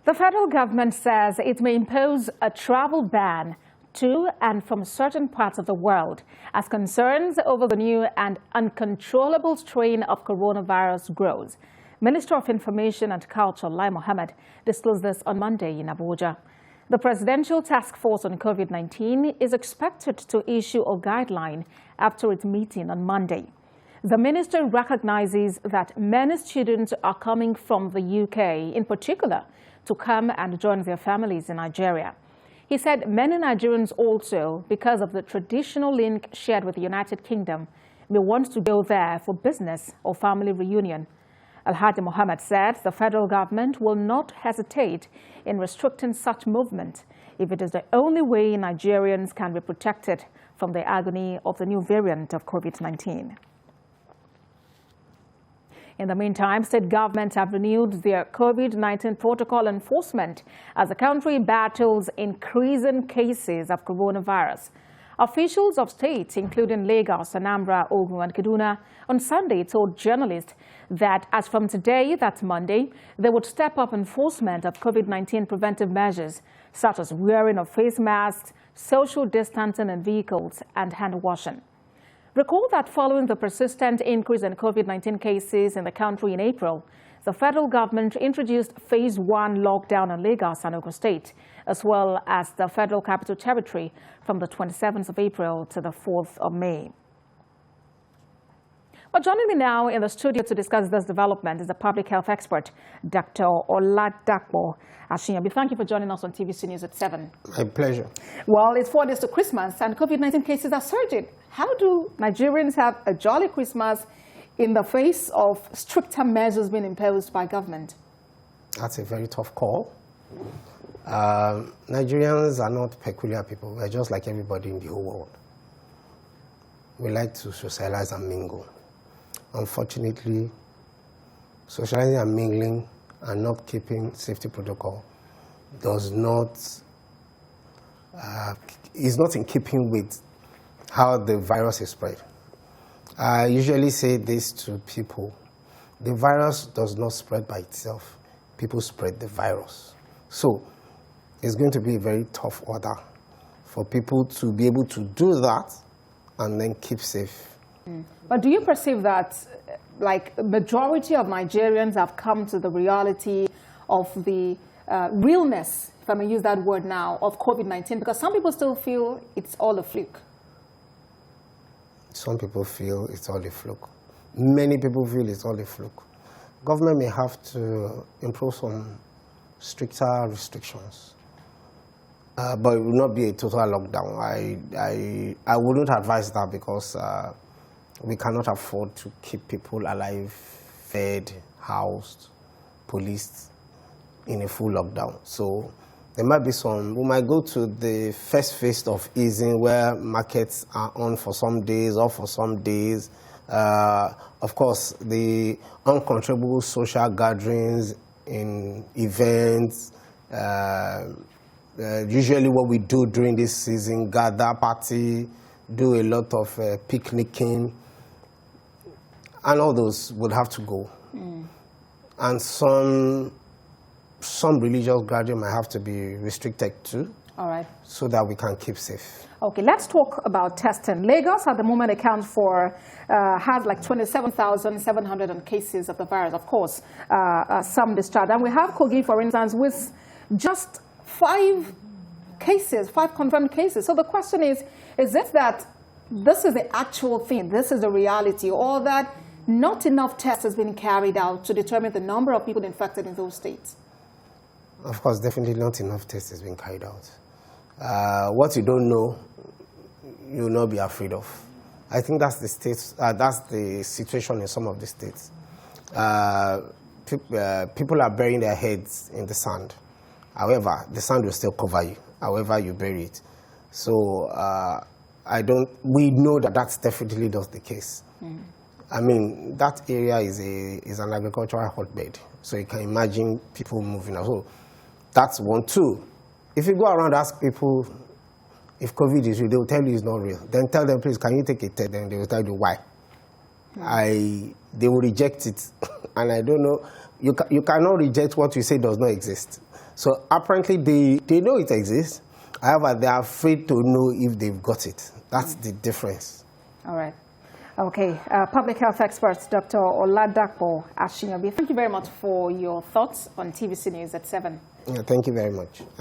The federal government says it may impose a travel ban to and from certain parts of the world as concerns over the new and uncontrollable strain of coronavirus grows. Minister of Information and Culture, Lai Mohammed, disclosed this on Monday in Abuja. The Presidential Task Force on COVID-19 is expected to issue a guideline after its meeting on Monday. The minister recognizes that many students are coming from the UK, in particular, to come and join their families in Nigeria. He said many Nigerians also, because of the traditional link shared with the United Kingdom, may want to go there for business or family reunion. Alhaji Mohammed said the federal government will not hesitate in restricting such movement if it is the only way Nigerians can be protected from the agony of the new variant of COVID-19. In the meantime, state governments have renewed their COVID-19 protocol enforcement as the country battles increasing cases of coronavirus. Officials of states, including Lagos, Anambra, Ogun, and Kaduna, on Sunday told journalists that as from today, that's Monday, they would step up enforcement of COVID-19 preventive measures, such as wearing of face masks, social distancing in vehicles, and hand washing. Recall that following the persistent increase in COVID-19 cases in the country in April, the federal government introduced Phase 1 lockdown in Lagos and Ogun State, as well as the Federal Capital Territory from the 27th of April to the 4th of May. But joining me now in the studio to discuss this development is the public health expert, Dr. Oladapo Ashinyabi. Thank you for joining us on TVC News at 7. My pleasure. Well, it's 4 days to Christmas and COVID-19 cases are surging. How do Nigerians have a jolly Christmas in the face of stricter measures being imposed by government? That's a very tough call. Nigerians are not peculiar people. We're just like everybody in the whole world. We like to socialize and mingle. Unfortunately, socializing and mingling and not keeping safety protocol is not in keeping with how the virus is spread. I usually say this to people: the virus does not spread by itself. People spread the virus. So it's going to be a very tough order for people to be able to do that and then keep safe. But do you perceive that, like, majority of Nigerians have come to the reality of the realness, if I may use that word now, of COVID-19? Because some people still feel it's all a fluke. Some people feel it's all a fluke. Many people feel it's all a fluke. Government may have to impose some stricter restrictions, but it will not be a total lockdown. I wouldn't advise that because we cannot afford to keep people alive, fed, housed, policed in a full lockdown. So there might be we might go to the first phase of easing where markets are on for some days, off for some days. Of course, the uncontrollable social gatherings in events, usually what we do during this season, gather, party, do a lot of picnicking, and all those would have to go. And some religious gathering might have to be restricted too. All right. So that we can keep safe. Okay, let's talk about testing. Lagos at the moment accounts for, has like 27,700 cases of the virus. Of course, some discharged. And we have Kogi, for instance, with just 5 confirmed cases. So the question is it that this is the actual thing, this is the reality, or that not enough tests has been carried out to determine the number of people infected in those states? Of course, definitely not enough tests has been carried out. What you don't know, you will not be afraid of. I think that's the situation in some of the states. People are burying their heads in the sand. However, the sand will still cover you, however you bury it. So we know that that's definitely not the case. I mean, that area is an agricultural hotbed. So you can imagine people moving out. So that's 1. 2, if you go around ask people if COVID is real, they will tell you it's not real. Then tell them, please, can you take a test? Then they will tell you why. They will reject it. And I don't know You cannot reject what you say does not exist. So apparently they know it exists. However, they are afraid to know if they've got it. That's the difference. All right. Okay. Public health expert, Dr. Oladapo Ashinyobi, thank you very much for your thoughts on TVC News at 7. Yeah, thank you very much.